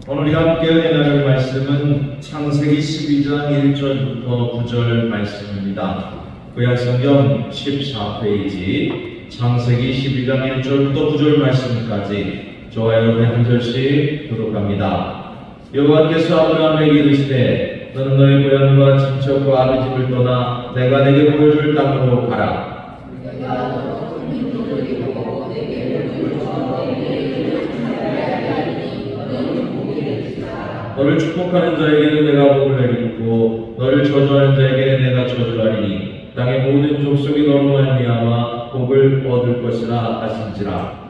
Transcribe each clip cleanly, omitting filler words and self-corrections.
오늘 우리가 함께 나눌 말씀은 창세기 12장 1절부터 9절 말씀입니다. 구약성경 14페이지 창세기 12장 1절부터 9절 말씀까지 저와 여러분이 한 절씩 교독합니다. 여호와께서 아브라함에게 이르시되 너는 너의 고향과 친척과 아비 집을 떠나 내가 내게 보여줄 땅으로 가라. 너를 축복하는 자에게는 내가 복을 내리고 너를 저주하는 자에게는 내가 저주하리니 땅의 모든 족속이 너로 말미암아 복을 얻을 것이라 하신지라.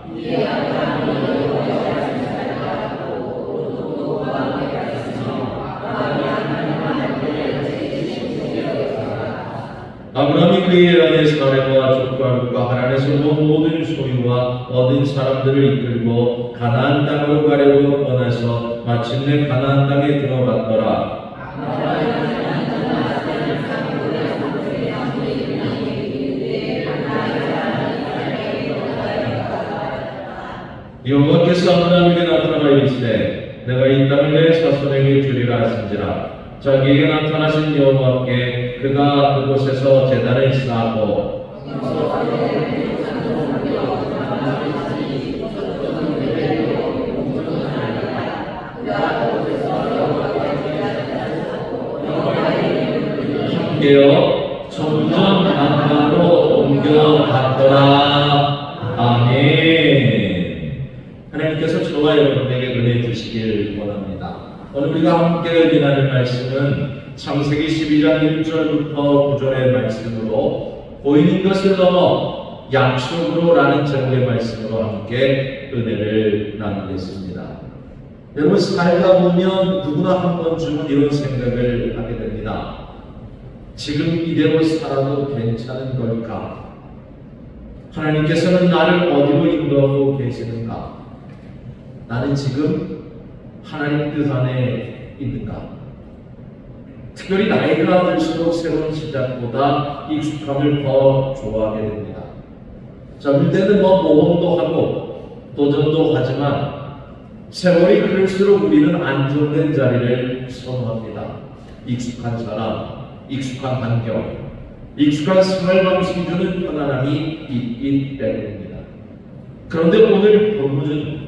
아브라함이 그의 아내 사레와 족발과 하란에서 모든 소유와 얻은 사람들을 이끌고 가나안 땅으로 가려고 떠나서 마침내 가나안 땅에 들어갔더라. 여호와께서 아브라함에게 나타나 이르시되 내가 이 땅을 내 자손에게 주리라 하신지라. 자기에게 나타나신 여호와께 그가 그곳에서 제단을 쌓고 함께여 점점 안방으로 옮겨갔더라. 아멘. 하나님께서 저와 여러분에게 은혜 주시길 원합니다. 오늘 우리가 함께 나눌 말씀은 창세기 12장 1절부터 9절의 말씀으로 보이는 것을 넘어 약속으로라는 제목의 말씀으로 함께 은혜를 나누겠습니다. 여러분, 살다 보면 누구나 한 번쯤은 이런 생각을 하게 됩니다. 지금 이대로 살아도 괜찮은 걸까? 하나님께서는 나를 어디로 인도하고 계시는가? 나는 지금 하나님 뜻 안에 있는가? 특별히 나이가 들수록 새로운 시작보다 익숙함을 더 좋아하게 됩니다. 젊을 때는 모험도 하고 도전도 하지만 세월이 흐를수록 우리는 안정된 자리를 선호합니다. 익숙한 사람, 익숙한 환경, 익숙한 생활 방식이 주는 편안함이 있기 때문입니다. 그런데 오늘 본문은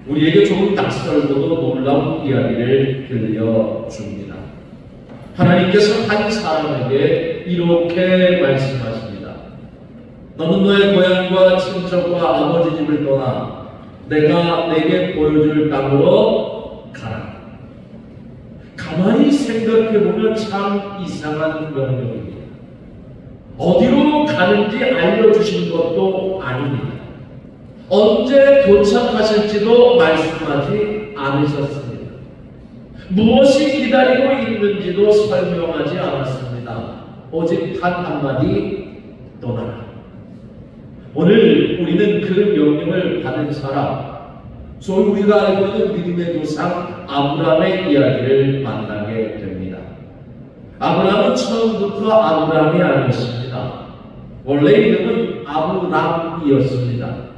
우리에게 조금 낯설고도 놀라운 이야기를 들려줍니다. 하나님께서 한 사람에게 이렇게 말씀하십니다. 너는 너의 고향과 친척과 아버지 집을 떠나 내가 내게 보여줄 땅으로 가라. 가만히 생각해보면 참 이상한 명령입니다. 어디로 가는지 알려주신 것도 아닙니다. 언제 도착하실지도 말씀하지 않으셨습니다. 무엇이 기다리고 있는지도 설명하지 않았습니다. 오직 단 한마디, 떠나라. 오늘 우리는 그 명령을 받은 사람, 소위 우리가 알고 있는 믿음의 조상 아브라함의 이야기를 만나게 됩니다. 아브라함은 처음부터 아브라함이 아니었습니다. 원래 이름은 아브람이었습니다.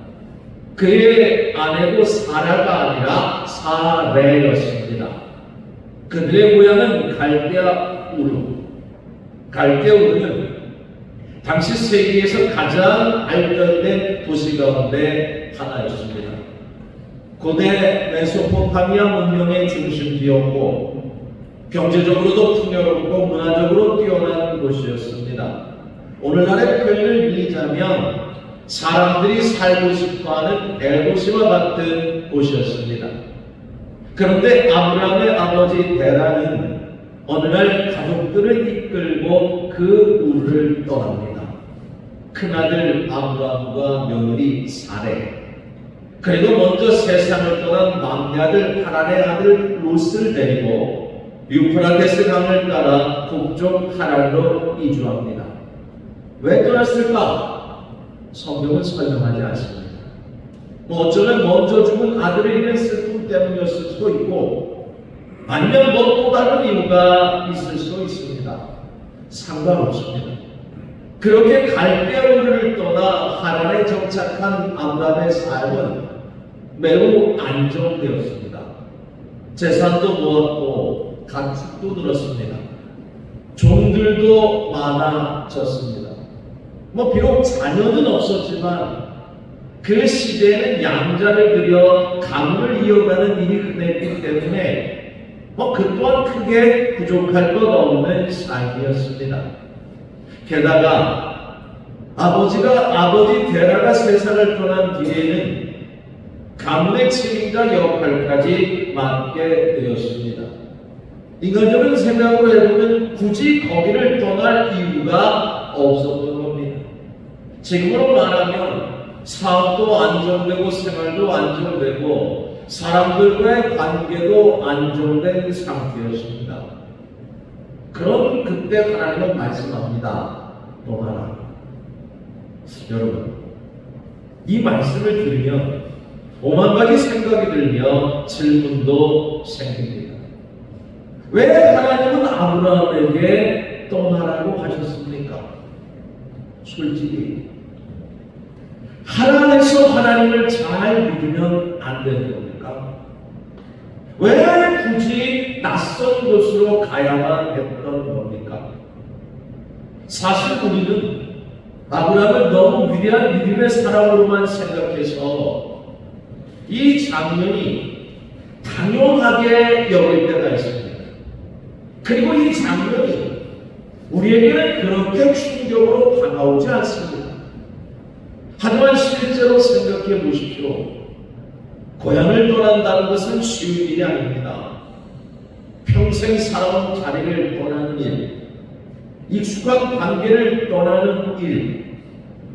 그의 아내도 사라가 아니라 사레였습니다. 그들의 고향은 갈대아 우르. 갈대아 우르는 당시 세계에서 가장 발전된 도시 가운데 하나였습니다. 고대 메소포타미아 문명의 중심지였고 경제적으로도 풍요롭고 문화적으로 뛰어난 곳이었습니다. 오늘날의 표현을 빌리자면 사람들이 살고 싶어하는 대도시와 같은 곳이었습니다. 그런데 아브라함의 아버지 데라는 어느 날 가족들을 이끌고 그 우르를 떠납니다. 큰아들 아브라함과 며느리 사레, 그리고 먼저 세상을 떠난 막내아들 하란의 아들 롯을 데리고 유프라테스 강을 따라 북쪽 하란으로 이주합니다. 왜 떠났을까? 성경은 설명하지 않습니다. 어쩌면 먼저 죽은 아들에 대한 슬픔 때문이었을 수도 있고 아니면 또 다른 이유가 있을 수도 있습니다. 상관없습니다. 그렇게 갈대아우르를 떠나 하란에 정착한 아브라함의 삶은 매우 안정되었습니다. 재산도 모았고 가축도 늘었습니다. 종들도 많아졌습니다. 비록 자녀는 없었지만 그 시대에는 양자를 들여 가문을 이어가는 일이 흔했기 때문에 그 또한 크게 부족할 것 없는 삶이었습니다. 게다가 아버지 데라가 세상을 떠난 뒤에는 가문의 책임자 역할까지 맡게 되었습니다. 인간적인 생각으로 해보면 굳이 거기를 떠날 이유가 없었던 겁니다. 지금으로 말하면 사업도 안정되고 생활도 안정되고 사람들과의 관계도 안정된 상태였습니다. 그런 그때 하나님은 말씀합니다. 떠나라. 여러분, 이 말씀을 들으면 오만 가지 생각이 들며 질문도 생깁니다. 왜 하나님은 아브라함에게 떠나라고 하셨습니까? 솔직히 하나님에서 하나님을 잘 믿으면 안 되는 겁니까? 왜 굳이 낯선 곳으로 가야만 했던 겁니까? 사실 우리는 아브라함을 너무 위대한 믿음의 사람으로만 생각해서 이 장면이 당연하게 여길 때가 있습니다. 그리고 이 장면이 우리에게는 그렇게 충격으로 다가오지 않습니다. 하지만 실제로 생각해 보십시오. 고향을 떠난다는 것은 쉬운 일이 아닙니다. 평생 살아온 자리를 떠나는 일, 익숙한 관계를 떠나는 일,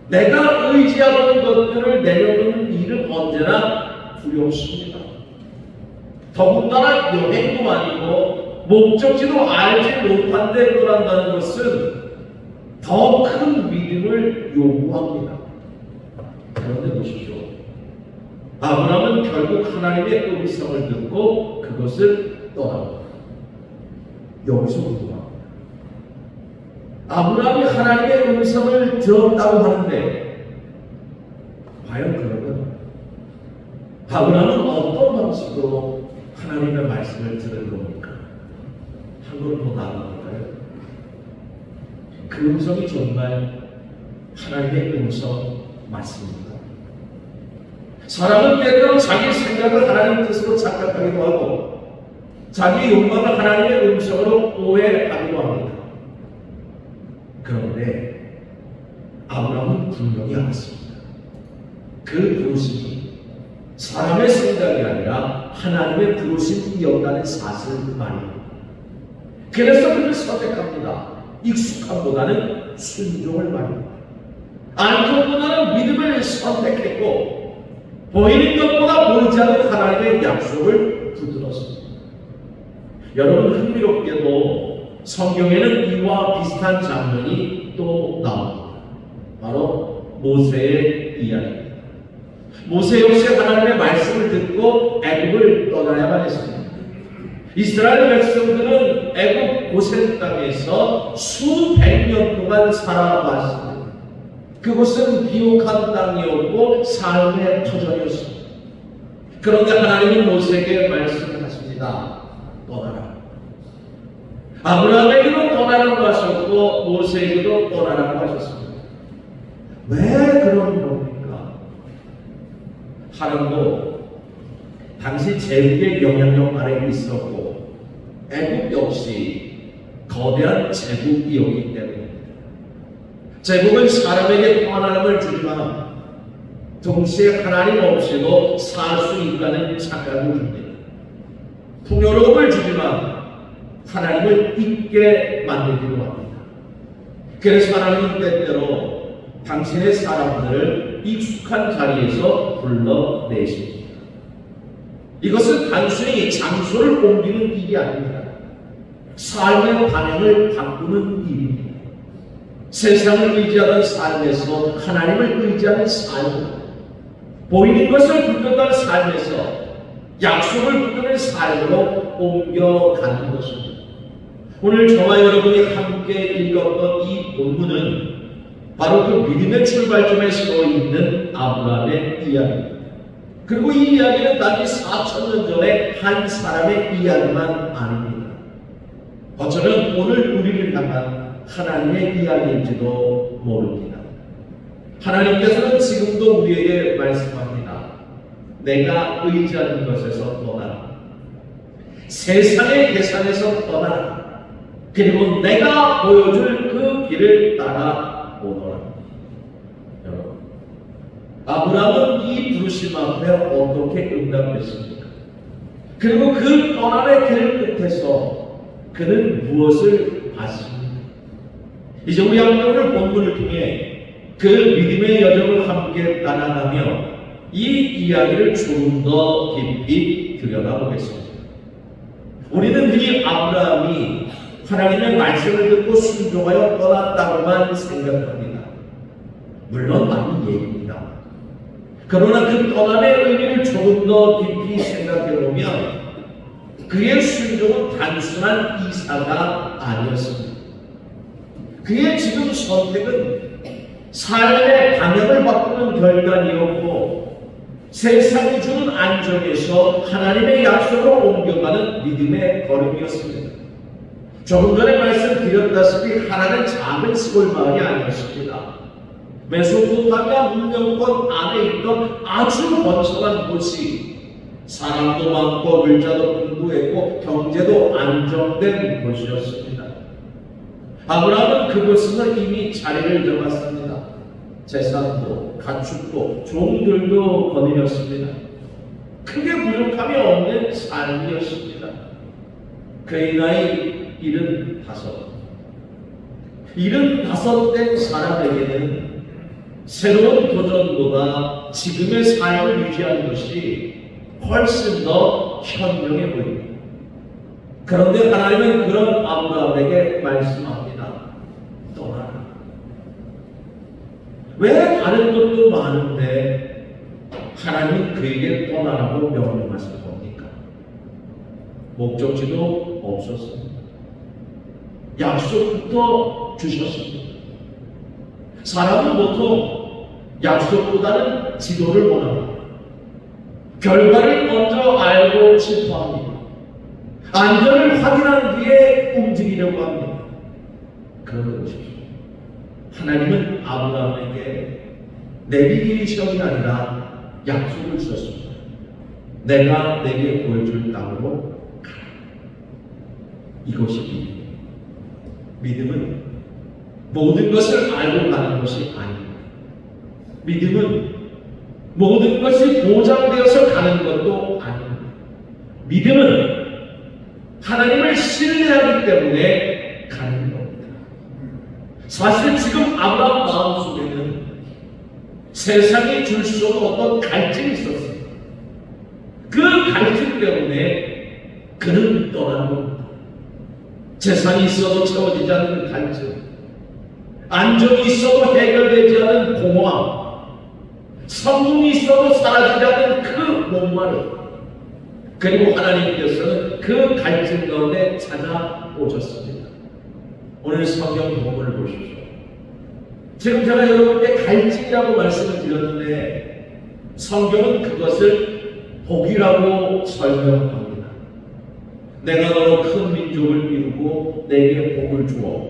내가 의지하던 것들을 내려놓는 일은 언제나 두렵습니다. 더군다나 여행도 아니고 목적지도 알지 못한 데 떠난다는 것은 더 큰 믿음을 요구합니다. 그런데 보십시오. 아브라함은 결국 하나님의 음성을 듣고 그것을 떠납니다. 여기서 궁금합니다. 아브라함이 하나님의 음성을 들었다고 하는데 과연 그러면 아브라함은 어떤 방식으로 하나님의 말씀을 들은 겁니까? 한 걸음 더 나아갈까요? 그 음성이 정말 하나님의 음성 맞습니다. 사람은 때때로 자기 생각을 하나님 뜻으로 착각하기도 하고 자기 욕망을 하나님의 음성으로 오해하기도 합니다. 그런데 아브라함은 분명히 알았습니다. 그 부르심이 사람의 생각이 아니라 하나님의 부르심이었다는 사실을 말입니다. 그래서 그를 선택합니다. 익숙함보다는 순종을 말입니다. 안정보다는 믿음을 선택했고 보이는 것보다 보이지 않는 하나님의 약속을 붙들었습니다. 여러분, 흥미롭게도 성경에는 이와 비슷한 장면이 또 나옵니다. 바로 모세의 이야기입니다. 모세 역시 하나님의 말씀을 듣고 애굽을 떠나야만 했습니다. 이스라엘 백성들은 애굽 고센 땅에서 수백 년 동안 살아왔습니다. 그곳은 비옥한 땅이었고 삶의 터전이었습니다. 그런데 하나님은 모세에게 말씀하십니다. 떠나라. 아브라함에게도 떠나라고 하셨고 모세에게도 떠나라고 하셨습니다. 왜 그런 겁니까? 하나님도 당시 제국의 영향력 아래에 있었고 애굽 역시 거대한 제국이었기 때문입니다. 제국은 사람에게 평안함을 주지만 동시에 하나님 없이도 살 수 있다는 착각을 줍니다. 풍요로움을 주지만 하나님을 잊게 만들기도 합니다. 그래서 하나님은 때때로 당신의 사람들을 익숙한 자리에서 불러내십니다. 이것은 단순히 장소를 옮기는 일이 아닙니다. 삶의 방향을 바꾸는 일입니다. 세상을 의지하던 삶에서 하나님을 의지하는 삶, 보이는 것을 붙들던 삶에서 약속을 붙드는 삶으로 옮겨가는 것입니다. 오늘 저와 여러분이 함께 읽었던 이 본문은 바로 그 믿음의 출발점에 서 있는 아브라함의 이야기입니다. 그리고 이 이야기는 단지 4,000년 전에 한 사람의 이야기만 아닙니다. 어쩌면 오늘 우리를 향한 하나님의 이야기일지도 모릅니다. 하나님께서는 지금도 우리에게 말씀합니다. 내가 의지하는 것에서 떠나라. 세상의 계산에서 떠나라. 그리고 내가 보여줄 그 길을 따라 오너라. 여러분, 아브라함은 이 부르심 앞에 어떻게 응답했습니까? 그리고 그 떠남의 길 끝에서 그는 무엇을 봤습니까? 이제 우리 오늘 본문을 통해 그 믿음의 여정을 함께 따라가며 이 이야기를 조금 더 깊이 들여다보겠습니다. 우리는 흔히 아브라함이 하나님의 말씀을 듣고 순종하여 떠났다고만 생각합니다. 물론 맞는 얘기입니다. 그러나 그 떠남의 의미를 조금 더 깊이 생각해보면 그의 순종은 단순한 이사가 아니었습니다. 그의 지금 선택은 삶의 방향을 바꾸는 결단이었고 세상이 주는 안정에서 하나님의 약속으로 옮겨가는 믿음의 걸음이었습니다. 조금 전에 말씀드렸다시피 하나는 작은 시골 마을이 아니었습니다. 메소포타미아 문명권 안에 있던 아주 번성한 곳이 사람도 많고 물자도 풍부했고 경제도 안정된 곳이었습니다. 아브라함은 그곳에서 이미 자리를 잡았습니다. 재산도 가축도 종들도 거느렸습니다. 크게 부족함이 없는 삶이었습니다. 그의 나이 75 된 사람에게는 새로운 도전보다 지금의 삶을 유지하는 것이 훨씬 더 현명해 보입니다. 그런데 하나님은 그런 아브라함에게 말씀합니다. 떠나라. 왜 다른 것도 많은데 하나님은 그에게 떠나라고 명령하실 겁니까? 목적지도 없었습니다. 약속부터 주셨습니다. 사람은 보통 약속보다는 지도를 원합니다. 결과를 먼저 알고 싶어 합니다. 안전을 확인한 뒤에 움직이려고 합니다. 그런 것이죠. 하나님은 아브라함에게 내비게이션이 시험이 아니라 약속을 주셨습니다. 내가 내게 보여줄 땅으로 가라. 이것이 믿음입니다. 믿음은 모든 것을 알고 가는 것이 아닙니다. 믿음은 모든 것이 보장되어서 가는 것도 아닙니다. 믿음은 하나님을 신뢰하기 때문에 가는 겁니다. 사실 지금 아브라함 마음속에는 세상이 줄 수 없는 어떤 갈증이 있었습니다. 그 갈증 때문에 그는 떠난 겁니다. 재산이 있어도 채워지지 않는 갈증, 안정이 있어도 해결되지 않은 공허함, 성공이 있어도 사라지지 않는 그 목마름, 그리고 하나님께서는 그 갈증 가운데 찾아오셨습니다. 오늘 성경 본문을 보십시오. 지금 제가 여러분께 갈증이라고 말씀을 드렸는데 성경은 그것을 복이라고 설명합니다. 내가 너로 큰 민족을 이루고 내게 복을 주어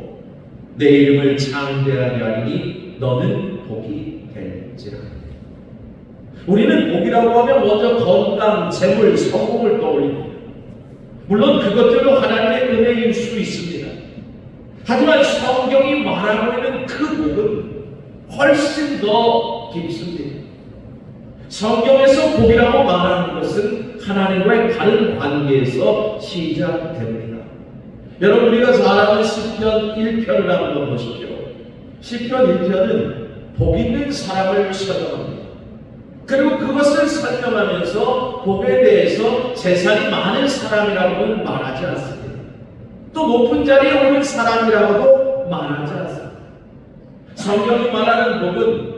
내 이름을 창대하게 하리니 너는 복이 될지라. 우리는 복이라고 하면 먼저 건강, 재물, 성공을 떠올립니다. 물론 그것들도 하나님의 은혜일 수 있습니다. 하지만 성경이 말하고 있는 그 복은 훨씬 더 깊습니다. 성경에서 복이라고 말하는 것은 하나님과의 다른 관계에서 시작됩니다. 여러분, 우리가 잘 아는 시편 1편을 한번 보십시오. 시편 1편은 복 있는 사람을 설명합니다. 그리고 그것을 설명하면서 복에 대해서 재산이 많은 사람이라고는 말하지 않습니다. 또 높은 자리에 오른 사람이라고도 말하지 않습니다. 성경이 말하는 복은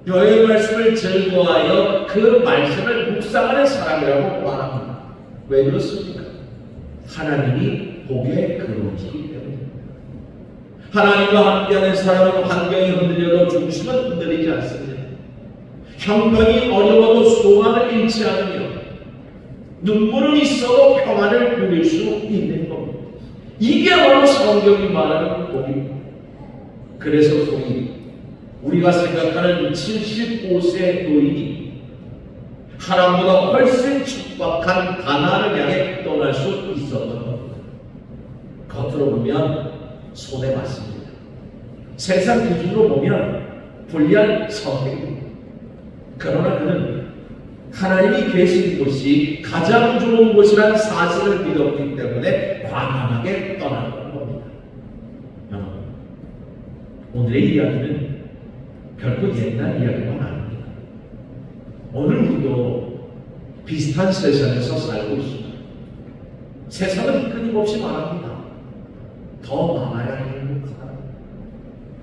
여호와의 말씀을 즐거워하여 그 말씀을 묵상하는 사람이라고 말합니다. 왜 그렇습니까? 하나님이 복의 근원이기 때문입니다. 하나님과 함께하는 사람은 환경이 흔들려도 중심은 흔들리지 않습니다. 형편이 어려워도 소망을 잃지 않으며 눈물은 있어도 평안을 누릴 수 있는 겁니다. 이게 바로 성경이 말하는 복입니다. 그래서 우리가 생각하는 75세 노인이 하나님보다 훨씬 촉박한 가나안을 향해 떠날 수 있었던 겁니다. 겉으로 보면 손해 봤습니다. 세상 기준으로 보면 불리한 선택입니다. 그러나 그는 하나님이 계신 곳이 가장 좋은 곳이라는 사실을 믿었기 때문에 과감하게 떠났던 겁니다. 여러분, 오늘의 이야기는 결코 옛날 이야기만 아닙니다. 오늘 우리도 비슷한 세상에서 살고 있습니다. 세상은 끊임없이 말합니다. 더 많아야 행복하다.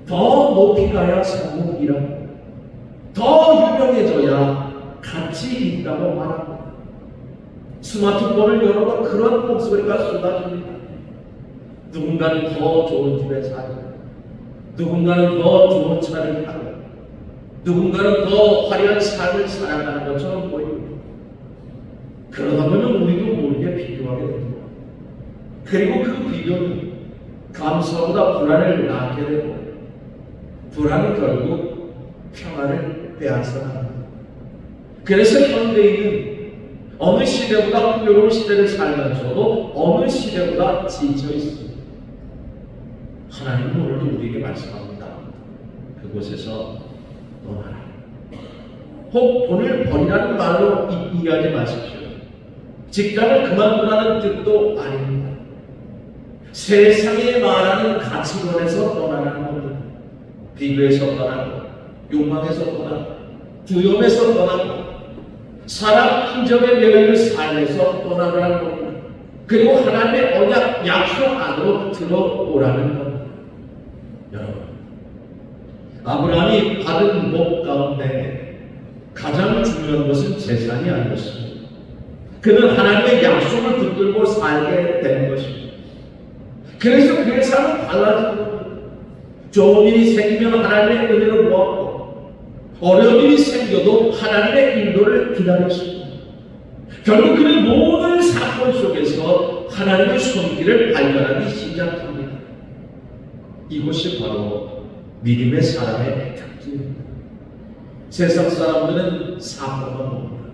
더 높이 가야 성공이라고. 더 유명해져야 가치 있다고 말합니다. 스마트폰을 열어도 그런 목소리가 쏟아집니다. 누군가는 더 좋은 집에 살고, 누군가는 더 좋은 차를 타고, 누군가는 더 화려한 삶을 살아가는 것처럼 보입니다. 그러다 보면 우리도 모르게 비교하게 됩니다. 그리고 그 비교는 감사보다 불안을 낳게 되고, 불안이 결국 평안을 빼앗아갑니다. 그래서 현대인은 어느 시대보다 풍요로운 시대를 살면서도 어느 시대보다 지쳐 있습니다. 하나님은 오늘도 우리에게 말씀합니다. 그곳에서 떠나라. 혹 돈을 버리라는 말로 이해하지 마십시오. 직장을 그만두라는 뜻도 아닙니다. 세상에 말하는 가치관에서 떠나라는 겁니다. 비교에서 떠나고, 욕망에서 떠나고, 두려움에서 떠나고, 사람 흔적에 매여있는 삶에서 떠나라는 겁니다. 그리고 하나님의 언약 약속 안으로 들어오라는 겁니다. 여러분, 아브라함이 받은 복 가운데 가장 중요한 것은 재산이 아니었습니다. 그는 하나님의 약속을 붙들고 살게 된 것입니다. 그래서 그의 삶은 달라진 겁니다. 좋은 일이 생기면 하나님의 은혜를 모았고, 어려운 일이 생겨도 하나님의 인도를 기다렸습니다. 결국 그는 모든 사건 속에서 하나님의 손길을 발견하기 시작합니다. 이것이 바로 믿음의 사람의 특징입니다. 세상 사람들은 사건만 봅니다.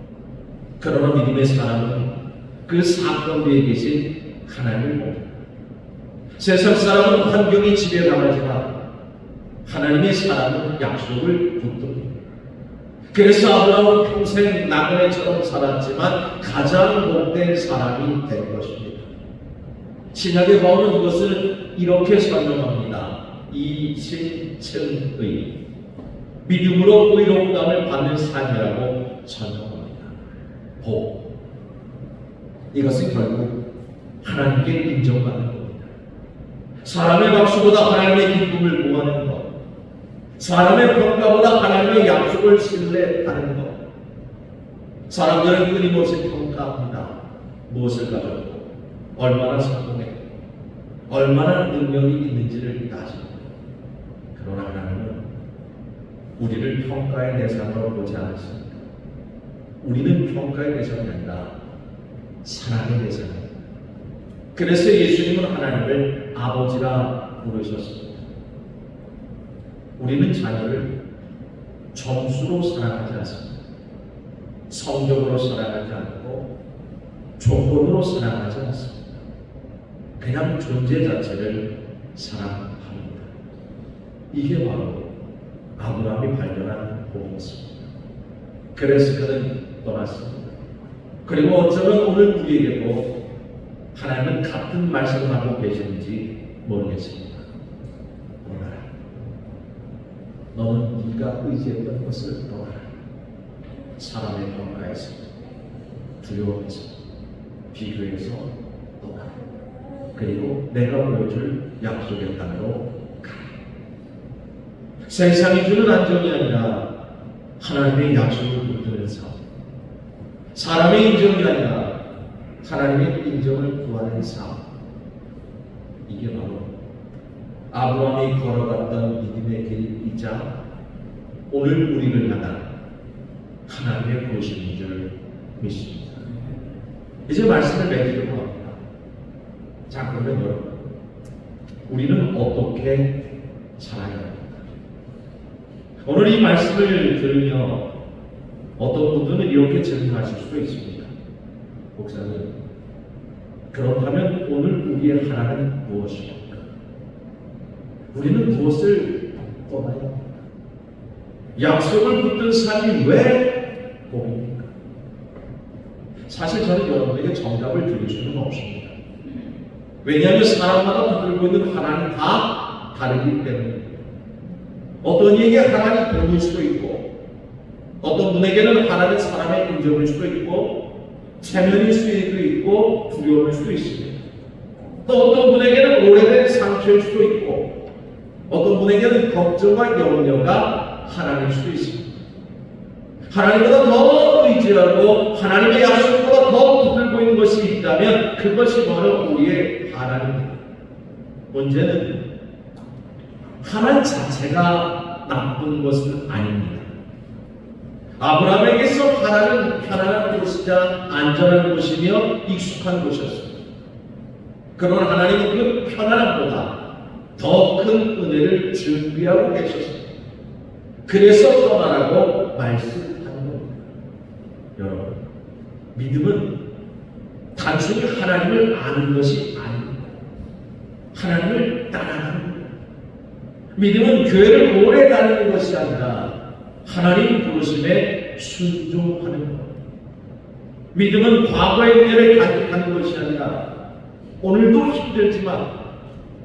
그러나 믿음의 사람은 그 사건 위에 계신 하나님을 봅니다. 세상 사람은 환경이 지배당하지만 하나님의 사람은 약속을 붙듭니다. 그래서 아브라함은 평생 나그네처럼 살았지만 가장 복된 사람이 된 것입니다. 신약의 바울은 이것을 이렇게 설명합니다. 이신천의 믿음으로 의롭다함을 받는 삶이라고 설명합니다. 복, 이것은 결국 하나님께 인정받는 겁니다. 사람의 박수보다 하나님의 기쁨을 구하는 것, 사람의 평가보다 하나님의 약속을 신뢰하는 것. 사람들은 끊임없이 평가합니다. 무엇을 가졌고, 얼마나 성공했고, 얼마나 능력이 있는지를 따집니다. 그러나 하나님은 우리를 평가의 대상으로 보지 않으십니다. 우리는 평가의 대상이 아니라 사랑의 대상입니다. 그래서 예수님은 하나님을 아버지라 부르셨습니다. 우리는 자녀를 점수로 사랑하지 않습니다. 성적으로 사랑하지 않고 조건으로 사랑하지 않습니다. 그냥 존재 자체를 사랑합니다. 이게 바로 아브라함이 발견한 복이었습니다. 그래서 그는 떠났습니다. 그리고 어쩌면 오늘 우리에게도 하나님은 같은 말씀을 하고 계시는지 모르겠습니다. 너는 네가 의지했던 것을 떠나라. 사람의 평가에서, 두려움에서, 비교에서 떠나라. 그리고 내가 보여줄 약속의 땅으로 가라. 세상이 주는 안정이 아니라 하나님의 약속을 붙드는 삶, 사람의 인정이 아니라 하나님의 인정을 구하는 삶, 이게 바로 아브라함이 걸어갔던 믿음의 길이자 오늘 우리를 향한 하나님의 부르심인 줄 믿습니다. 이제 말씀을 맺으려고 합니다. 자, 그러면 여러분, 우리는 어떻게 살아야 합니까? 오늘 이 말씀을 들으며 어떤 분들은 이렇게 질문하실 수도 있습니다. 목사님, 그렇다면 오늘 우리의 하나는 무엇입니까? 우리는 무엇을 떠나야 합니까? 약속을 붙든 삶이 왜 복입니까? 사실 저는 여러분에게 정답을 드릴 수는 없습니다. 왜냐하면 사람마다 붙들고 있는 하나는 다 다르기 때문입니다. 어떤 이에게 하나님이 복일 수도 있고, 어떤 분에게는 하나는 사람의 인정일 수도 있고, 체면일 수도 있고, 두려움일 수도 있습니다. 또 어떤 분에게는 오래된 상처일 수도 있고, 어떤 분에게는 걱정과 염려가 하나님일 수도 있습니다. 하나님보다 더 의지하고 하나님의 약속보다 더 붙들고 있는 것이 있다면 그것이 바로 우리의 하나님입니다. 문제는 하나님 자체가 나쁜 것은 아닙니다. 아브라함에게서 하나는 편안한 곳이자 안전한 곳이며 익숙한 곳이었습니다. 그러나 하나님은 그 편안함보다 더 큰 은혜를 준비하고 계셨습니다. 그래서 떠나라고 말씀하는 겁니다. 여러분, 믿음은 단순히 하나님을 아는 것이 아닙니다. 하나님을 따라가는 겁니다. 믿음은 교회를 오래 다니는 것이 아니라 하나님 부르심에 순종하는 겁니다. 믿음은 과거의 은혜를 간직하는 것이 아니라 오늘도 힘들지만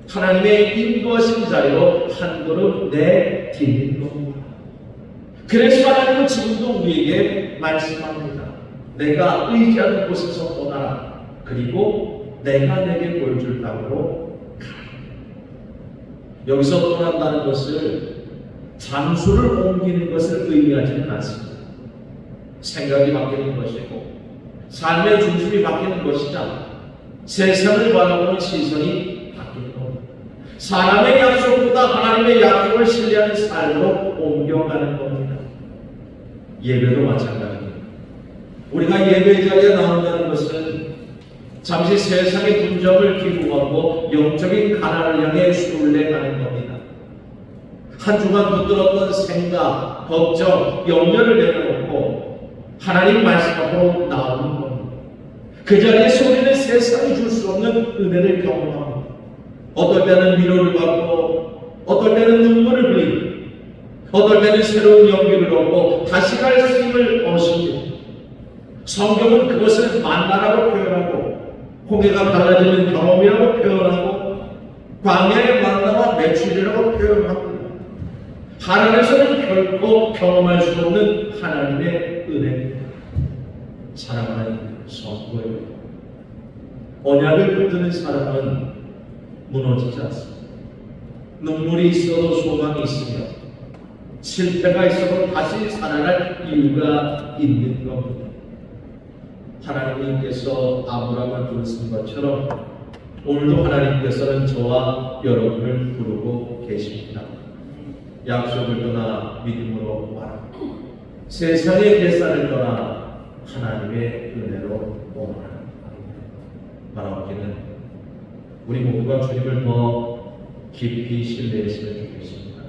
하나님의 인도하신 자리로 한 걸음 내딛는 겁니다. 그래서 하나님은 지금도 우리에게 말씀합니다. 내가 의지하는 곳에서 떠나라. 그리고 내가 내게 보여줄 땅으로 가라. 여기서 떠난다는 것을 장소를 옮기는 것을 의미하지는 않습니다. 생각이 바뀌는 것이고 삶의 중심이 바뀌는 것이자 세상을 바라보는 시선이 바뀌는 겁니다. 사람의 약속보다 하나님의 약속을 신뢰하는 삶으로 옮겨가는 겁니다. 예배도 마찬가지입니다. 우리가 예배 자리에 나온다는 것은 잠시 세상의 분점을 기부하고 영적인 가난을 향해 수를 가는 겁니다. 한 주간 붙들었던 생각, 걱정, 염려를 내려놓고 하나님 말씀 앞으로 나오는 겁니다. 그 자리에서 우리는 세상이 줄 수 없는 은혜를 경험합니다. 어떨 때는 위로를 받고, 어떨 때는 눈물을 흘리고, 어떨 때는 새로운 용기를 얻고 다시 갈 힘을 얻습니다. 성경은 그것을 만나라고 표현하고, 홍해가 갈라지는 경험이라고 표현하고, 광야의 만나와 매출이라고 표현합니다. 하나님에서는 결코 경험할 수 없는 하나님의 은혜입니다. 사랑하는 성도여, 언약을 붙드는 사람은 무너지지 않습니다. 눈물이 있어도 소망이 있으며 실패가 있어도 다시 살아날 이유가 있는 겁니다. 하나님께서 아브라함을 부르신 것처럼 오늘도 하나님께서는 저와 여러분을 부르고 계십니다. 약속을 떠나 믿음으로 와라. 세상의 계산을 떠나 하나님의 은혜로 오라. 바라옵기는 우리 모두가 주님을 더 깊이 신뢰했으면 좋겠습니다.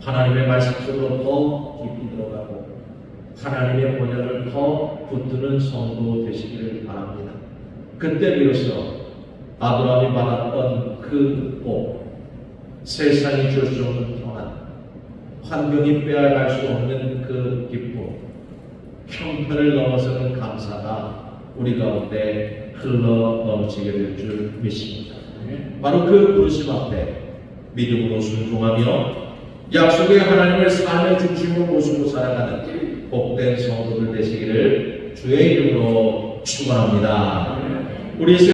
하나님의 말씀 속으로 더 깊이 들어가고 하나님의 언약을 더 붙드는 성도 되시기를 바랍니다. 그때 비로소 아브라함이 받았던 그 복, 세상이 줄 수 없는 평안, 환경이 빼앗을 수 없는 그 기쁨, 형편을 넘어서는 감사가 우리 가운데 흘러 넘치게 될 줄 믿습니다. 바로 그 부르심 앞에 믿음으로 순종하며 약속의 하나님을 삶의 중심으로 모시고 살아가는 복된 성도들 되시기를 주의 이름으로 축원합니다. 우리